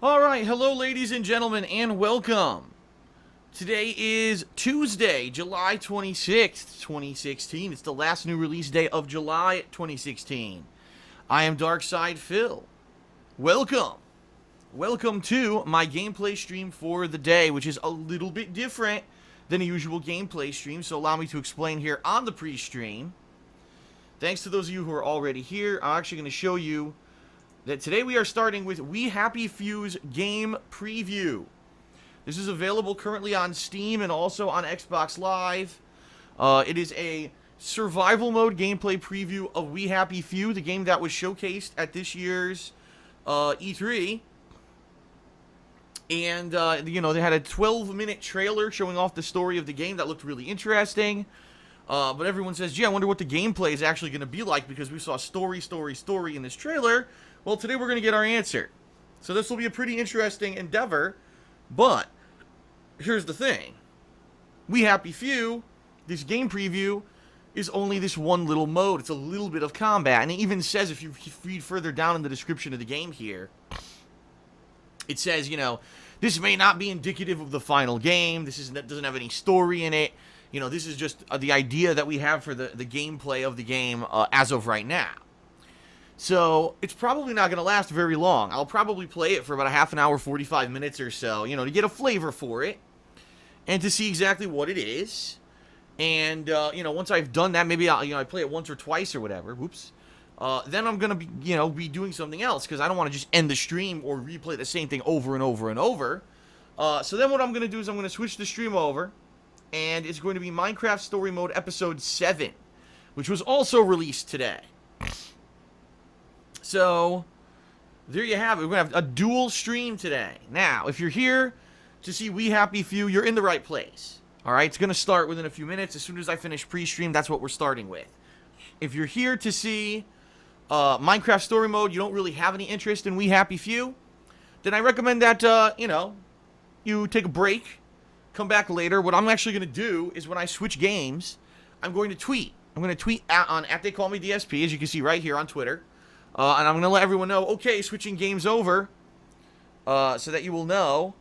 Alright, hello ladies and gentlemen, and welcome. Today is Tuesday, July 26th, 2016. It's the last new release day of July 2016. I am Darkside Phil. Welcome. Welcome to my gameplay stream for the day, which is a little bit different than a usual gameplay stream, so allow me to explain here on the pre-stream. Thanks to those of you who are already here, I'm actually going to show you that today we are starting with We Happy Few's game preview. This is available currently on Steam and also on Xbox Live. It is a survival mode gameplay preview of We Happy Few, the game that was showcased at this year's E3. And, you know, they had a 12-minute trailer showing off the story of the game that looked really interesting. But everyone says, gee, I wonder what the gameplay is actually going to be like because we saw story in this trailer. Well, today we're going to get our answer. So this will be a pretty interesting endeavor. But here's the thing. We Happy Few, this game preview, is only this one little mode. It's a little bit of combat. And it even says, if you read further down in the description of the game here, it says, you know, this may not be indicative of the final game. This doesn't have any story in it. You know, this is just the idea that we have for the gameplay of the game as of right now. So, it's probably not going to last very long. I'll probably play it for about a half an hour, 45 minutes or so, you know, to get a flavor for it. And to see exactly what it is. And, you know, once I've done that, maybe I play it once or twice or whatever. Whoops. Then I'm going to be doing something else. Because I don't want to just end the stream or replay the same thing over and over and over. So then what I'm going to do is I'm going to switch the stream over. And it's going to be Minecraft Story Mode Episode 7. Which was also released today. So, there you have it. We're going to have a dual stream today. Now, if you're here to see We Happy Few, you're in the right place. Alright, it's going to start within a few minutes. As soon as I finish pre-stream, that's what we're starting with. If you're here to see Minecraft Story Mode, you don't really have any interest in We Happy Few, then I recommend that, you take a break, come back later. What I'm actually going to do is when I switch games, I'm going to tweet. I'm going to tweet on @TheyCallMeDSP, as you can see right here on Twitter. And I'm going to let everyone know, okay, switching games over, so that you will know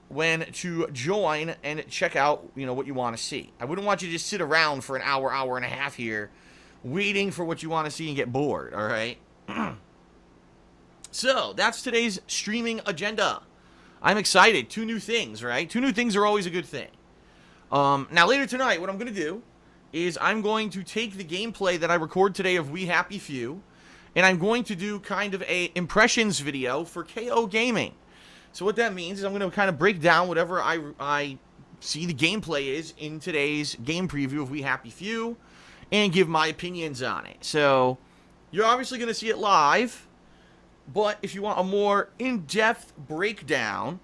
when to join and check out, what you want to see. I wouldn't want you to just sit around for an hour, hour and a half here, waiting for what you want to see and get bored, alright? So, that's today's streaming agenda. I'm excited. 2 new things, right? 2 new things are always a good thing. Now, later tonight, what I'm going to do is I'm going to take the gameplay that I record today of We Happy Few, and I'm going to do kind of a impressions video for KO Gaming. So what that means is I'm going to kind of break down whatever I see the gameplay is in today's game preview of We Happy Few and give my opinions on it. So you're obviously going to see it live, but if you want a more in-depth breakdown,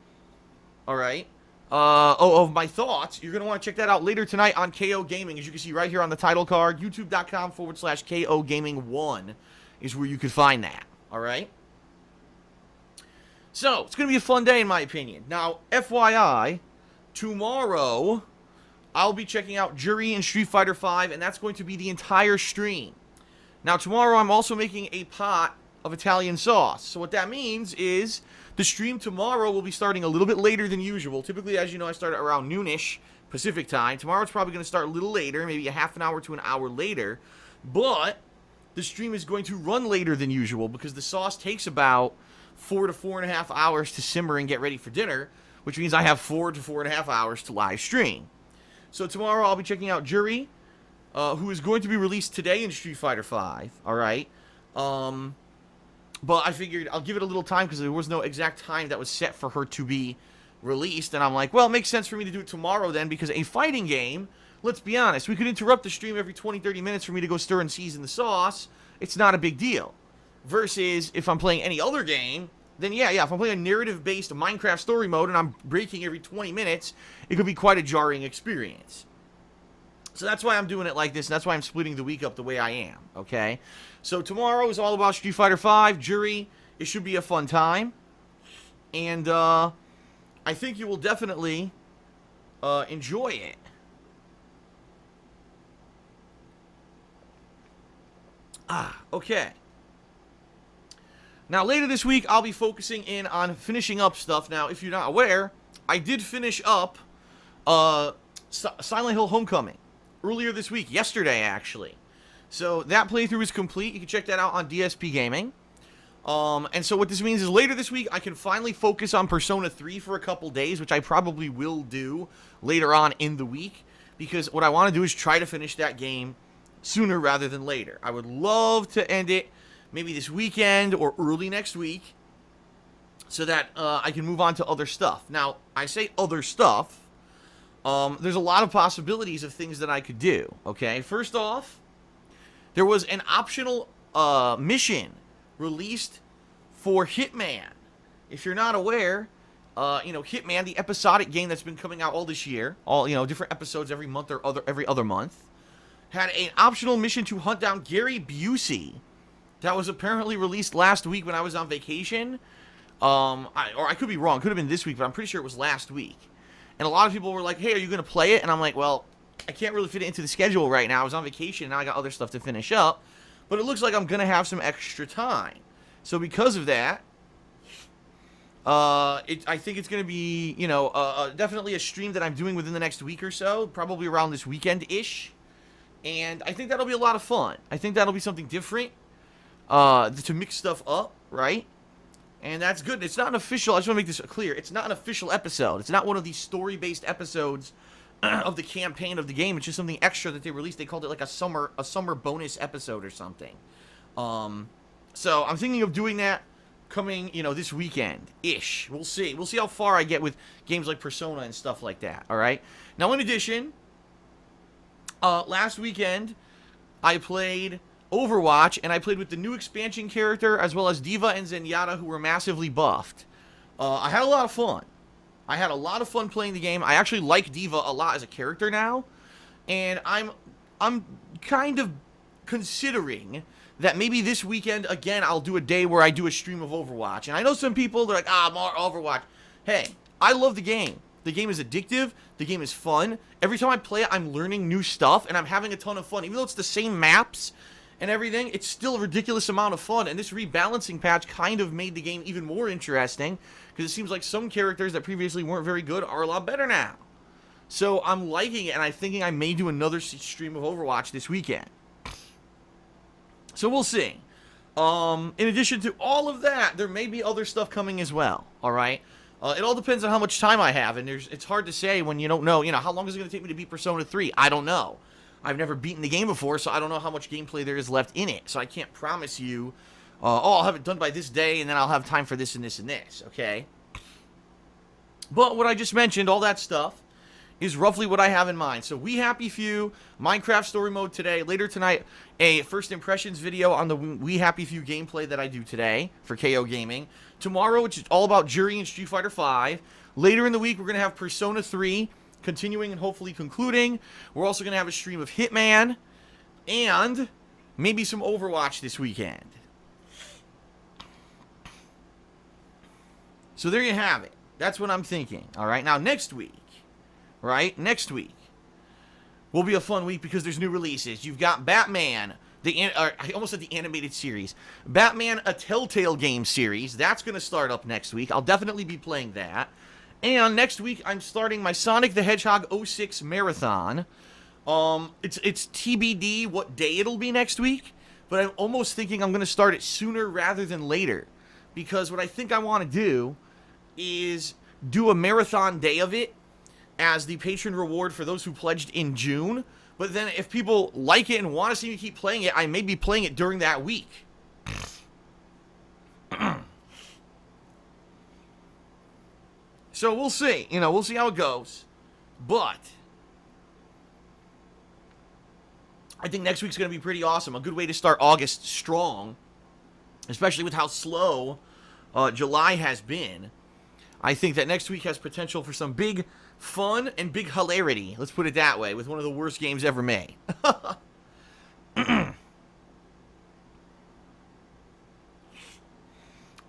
all right, of my thoughts, you're going to want to check that out later tonight on KO Gaming. As you can see right here on the title card, youtube.com/KO Gaming 1. Is where you could find that, alright? So, it's going to be a fun day in my opinion. Now, FYI, tomorrow, I'll be checking out Jury and Street Fighter V, and that's going to be the entire stream. Now, tomorrow, I'm also making a pot of Italian sauce. So, what that means is, the stream tomorrow will be starting a little bit later than usual. Typically, as you know, I start at around noonish Pacific time. Tomorrow, it's probably going to start a little later, maybe a half an hour to an hour later. But the stream is going to run later than usual because the sauce takes about 4 to 4.5 hours to simmer and get ready for dinner, which means I have 4 to 4.5 hours to live stream. So tomorrow I'll be checking out Jury, who is going to be released today in Street Fighter V, alright? But I figured I'll give it a little time because there was no exact time that was set for her to be released, and I'm like, well, it makes sense for me to do it tomorrow then because a fighting game, let's be honest, we could interrupt the stream every 20-30 minutes for me to go stir and season the sauce. It's not a big deal. Versus, if I'm playing any other game, then yeah, if I'm playing a narrative-based Minecraft story mode and I'm breaking every 20 minutes, it could be quite a jarring experience. So that's why I'm doing it like this, and that's why I'm splitting the week up the way I am, okay? So tomorrow is all about Street Fighter V, Jury. It should be a fun time. And, I think you will definitely, enjoy it. Okay. Now, later this week, I'll be focusing in on finishing up stuff. Now, if you're not aware, I did finish up Silent Hill Homecoming earlier this week, yesterday, actually. So, that playthrough is complete. You can check that out on DSPGaming. And so what this means is later this week, I can finally focus on Persona 3 for a couple days, which I probably will do later on in the week, because what I want to do is try to finish that game sooner rather than later. I would love to end it maybe this weekend or early next week so that I can move on to other stuff. Now, I say other stuff. There's a lot of possibilities of things that I could do, okay? First off, there was an optional mission released for Hitman. If you're not aware, Hitman, the episodic game that's been coming out all this year, different episodes every month or every other month, had an optional mission to hunt down Gary Busey that was apparently released last week when I was on vacation. I could be wrong. Could have been this week, but I'm pretty sure it was last week. And a lot of people were like, hey, are you going to play it? And I'm like, well, I can't really fit it into the schedule right now. I was on vacation, and now I got other stuff to finish up. But it looks like I'm going to have some extra time. So because of that, I think it's going to be, definitely a stream that I'm doing within the next week or so, probably around this weekend-ish. And I think that'll be a lot of fun. I think that'll be something different to mix stuff up, right? And that's good. It's not an official, I just want to make this clear, it's not an official episode. It's not one of these story-based episodes of the campaign of the game. It's just something extra that they released. They called it like a summer bonus episode or something. So I'm thinking of doing that coming, this weekend-ish. We'll see. We'll see how far I get with games like Persona and stuff like that, all right? Now, in addition, last weekend, I played Overwatch, and I played with the new expansion character, as well as Diva and Zenyatta, who were massively buffed. I had a lot of fun. I had a lot of fun playing the game. I actually like Diva a lot as a character now, and I'm kind of considering that maybe this weekend, again, I'll do a day where I do a stream of Overwatch. And I know some people, they're like, more Overwatch. Hey, I love the game. The game is addictive. The game is fun. Every time I play it, I'm learning new stuff, and I'm having a ton of fun. Even though it's the same maps and everything, it's still a ridiculous amount of fun. And this rebalancing patch kind of made the game even more interesting, because it seems like some characters that previously weren't very good are a lot better now. So I'm liking it, and I'm thinking I may do another stream of Overwatch this weekend. So we'll see. In addition to all of that, there may be other stuff coming as well, alright? It all depends on how much time I have, and it's hard to say when you don't know, how long is it going to take me to beat Persona 3? I don't know. I've never beaten the game before, so I don't know how much gameplay there is left in it. So I can't promise you, I'll have it done by this day, and then I'll have time for this and this and this, okay? But what I just mentioned, all that stuff, is roughly what I have in mind. So We Happy Few, Minecraft Story Mode today. Later tonight, a first impressions video on the We Happy Few gameplay that I do today for KO Gaming. Tomorrow, which is all about Jury and Street Fighter 5. Later in the week, we're going to have Persona 3, continuing and hopefully concluding. We're also going to have a stream of Hitman, and maybe some Overwatch this weekend. So there you have it. That's what I'm thinking. All right, now next week, next week will be a fun week because there's new releases. You've got Batman, I almost said the animated series. Batman, a Telltale game series. That's going to start up next week. I'll definitely be playing that. And next week, I'm starting my Sonic the Hedgehog 06 Marathon. It's TBD what day it'll be next week, but I'm almost thinking I'm going to start it sooner rather than later. Because what I think I want to do is do a marathon day of it as the patron reward for those who pledged in June. But then if people like it and want to see me keep playing it, I may be playing it during that week. So we'll see. We'll see how it goes. But I think next week's going to be pretty awesome. A good way to start August strong, especially with how slow July has been. I think that next week has potential for some big fun and big hilarity. Let's put it that way, with one of the worst games ever made.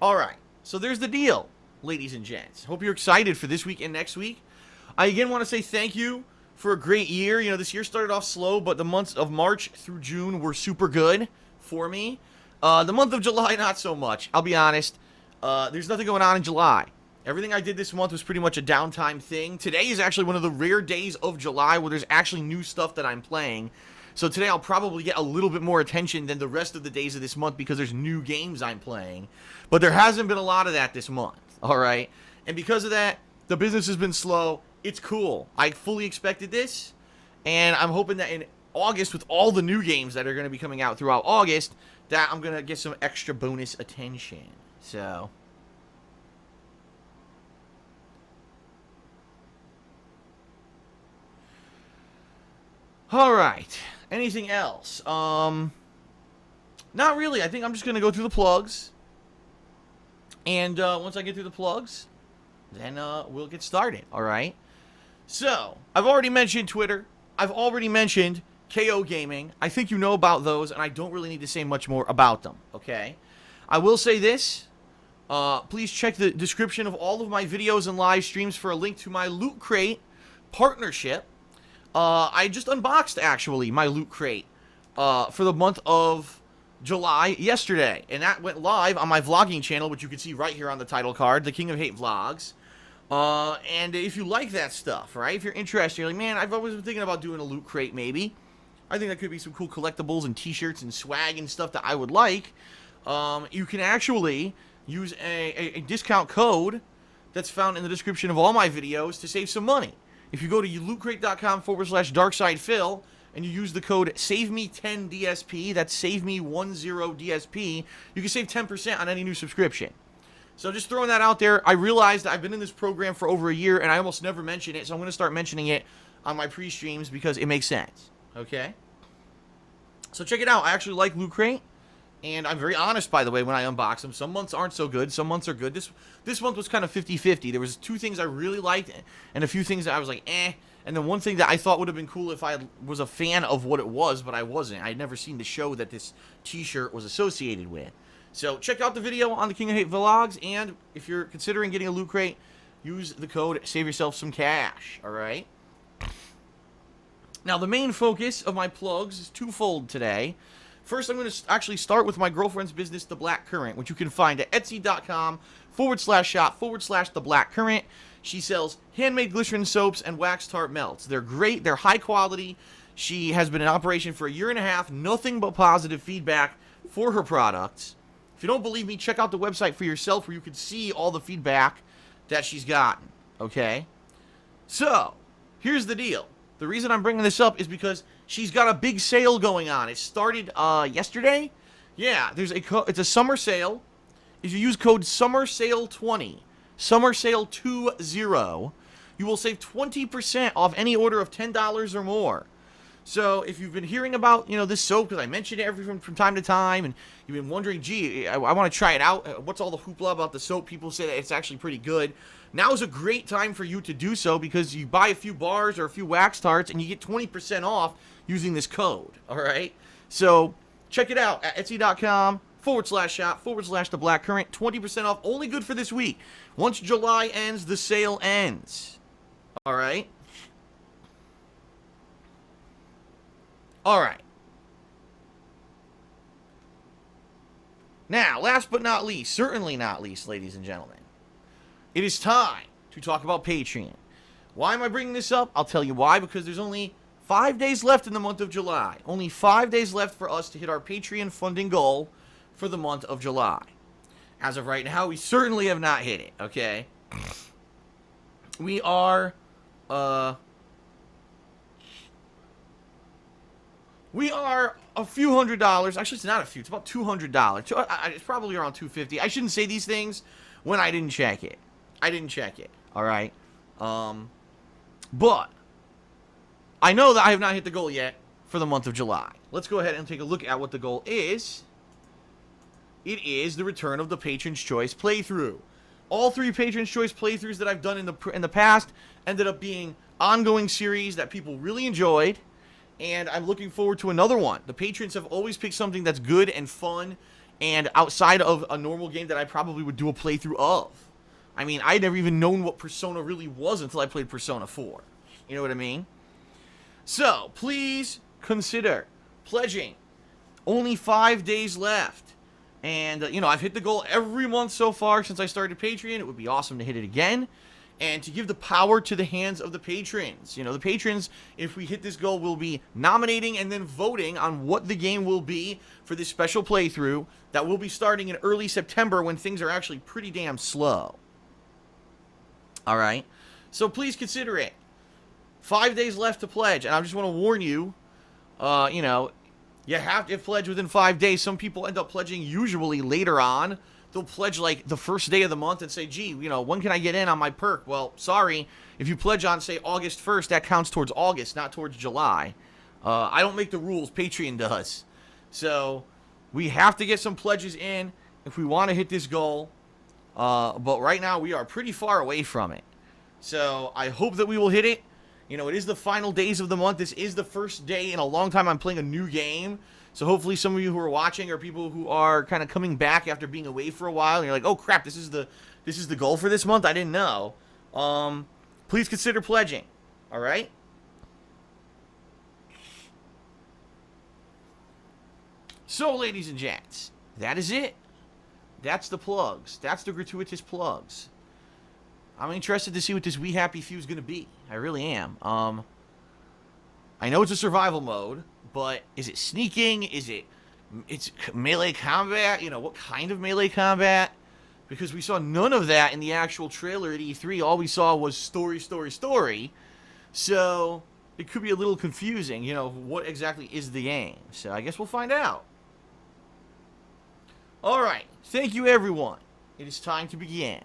Alright, so there's the deal, ladies and gents. Hope you're excited for this week and next week. I again want to say thank you for a great year. This year started off slow, but the months of March through June were super good for me. The month of July, not so much. I'll be honest. There's nothing going on in July. Everything I did this month was pretty much a downtime thing. Today is actually one of the rare days of July where there's actually new stuff that I'm playing. So today I'll probably get a little bit more attention than the rest of the days of this month because there's new games I'm playing. But there hasn't been a lot of that this month, alright? And because of that, the business has been slow. It's cool. I fully expected this. And I'm hoping that in August, with all the new games that are going to be coming out throughout August, that I'm going to get some extra bonus attention. So... Alright. Anything else? Not really. I think I'm just going to go through the plugs. And once I get through the plugs, then we'll get started. Alright? So, I've already mentioned Twitter. I've already mentioned KO Gaming. I think you know about those, and I don't really need to say much more about them. Okay? I will say this. Please check the description of all of my videos and live streams for a link to my Loot Crate partnership. I just unboxed, actually, my Loot Crate for the month of July yesterday. And that went live on my vlogging channel, which you can see right here on the title card, The King of Hate Vlogs. And if you like that stuff, right, if you're interested, you're like, man, I've always been thinking about doing a Loot Crate, maybe. I think that could be some cool collectibles and t-shirts and swag and stuff that I would like. You can actually use a discount code that's found in the description of all my videos to save some money. If you go to lootcrate.com/darksidephil and you use the code SAVEME10DSP, that's SAVEME10DSP, you can save 10% on any new subscription. So just throwing that out there. I realized I've been in this program for over a year and I almost never mention it, so I'm going to start mentioning it on my pre-streams because it makes sense. Okay? So check it out. I actually like Loot Crate. And I'm very honest, by the way, when I unbox them. Some months aren't so good. Some months are good. This month was kind of 50-50. There was 2 things I really liked and a few things that I was like, eh. And then one thing that I thought would have been cool if I was a fan of what it was, but I wasn't. I'd never seen the show that this t-shirt was associated with. So check out the video on the King of Hate Vlogs. And if you're considering getting a Loot Crate, use the code, save yourself some cash. Alright? Now, the main focus of my plugs is twofold today. First, I'm going to actually start with my girlfriend's business, The Black Current, which you can find at etsy.com/shop/The Black Current. She sells handmade glycerin soaps and wax tart melts. They're great. They're high quality. She has been in operation for a year and a half. Nothing but positive feedback for her products. If you don't believe me, check out the website for yourself where you can see all the feedback that she's gotten. Okay? So, here's the deal. The reason I'm bringing this up is because she's got a big sale going on. It started yesterday. Yeah, it's a summer sale. If you use code SUMMERSALE20, SUMMERSALE20, you will save 20% off any order of $10 or more. So if you've been hearing about, this soap, because I mention it from time to time, and you've been wondering, gee, I want to try it out. What's all the hoopla about the soap? People say that it's actually pretty good. Now is a great time for you to do so because you buy a few bars or a few wax tarts and you get 20% off using this code. All right. So check it out at etsy.com/shop/The Black Current. 20% off. Only good for this week. Once July ends, the sale ends. All right. All right. Now, last but not least, certainly not least, ladies and gentlemen, it is time to talk about Patreon. Why am I bringing this up? I'll tell you why. Because there's only 5 days left in the month of July. Only 5 days left for us to hit our Patreon funding goal for the month of July. As of right now, we certainly have not hit it, okay? We are, a few $100. Actually, it's not a few. It's about $200. It's probably around $250. I shouldn't say these things when I didn't check it. All right? But I know that I have not hit the goal yet for the month of July. Let's go ahead and take a look at what the goal is. It is the return of the Patron's Choice playthrough. All 3 Patron's Choice playthroughs that I've done in the past ended up being ongoing series that people really enjoyed, and I'm looking forward to another one. The patrons have always picked something that's good and fun and outside of a normal game that I probably would do a playthrough of. I mean, I'd never even known what Persona really was until I played Persona 4. You know what I mean? So, please consider pledging. Only 5 days left. And, you know, I've hit the goal every month so far since I started Patreon. It would be awesome to hit it again. And to give the power to the hands of the patrons. You know, the patrons, if we hit this goal, will be nominating and then voting on what the game will be for this special playthrough that will be starting in early September when things are actually pretty damn slow. Alright? So please consider it. 5 days left to pledge. And I just want to warn you, you know, you have to pledge within 5 days. Some people end up pledging usually later on. They'll pledge like the first day of the month and say, gee, you know, when can I get in on my perk? Well, sorry. If you pledge on, say, August 1st, that counts towards August, not towards July. I don't make the rules. Patreon does. So we have to get some pledges in if we want to hit this goal. But right now we are pretty far away from it. So I hope that we will hit it. You know, it is the final days of the month. This is the first day in a long time I'm playing a new game. So hopefully some of you who are watching are people who are kind of coming back after being away for a while. And you're like, oh crap, this is the goal for this month? I didn't know. Please consider pledging. All right? So, ladies and gents, that is it. That's the plugs. That's the gratuitous plugs. I'm interested to see what this We Happy Few is going to be. I really am. I know it's a survival mode, but is it sneaking? It's melee combat? You know, what kind of melee combat? Because we saw none of that in the actual trailer at E3. All we saw was story, story, story. So it could be a little confusing, you know, what exactly is the game. So I guess we'll find out. Alright, thank you everyone. It is time to begin.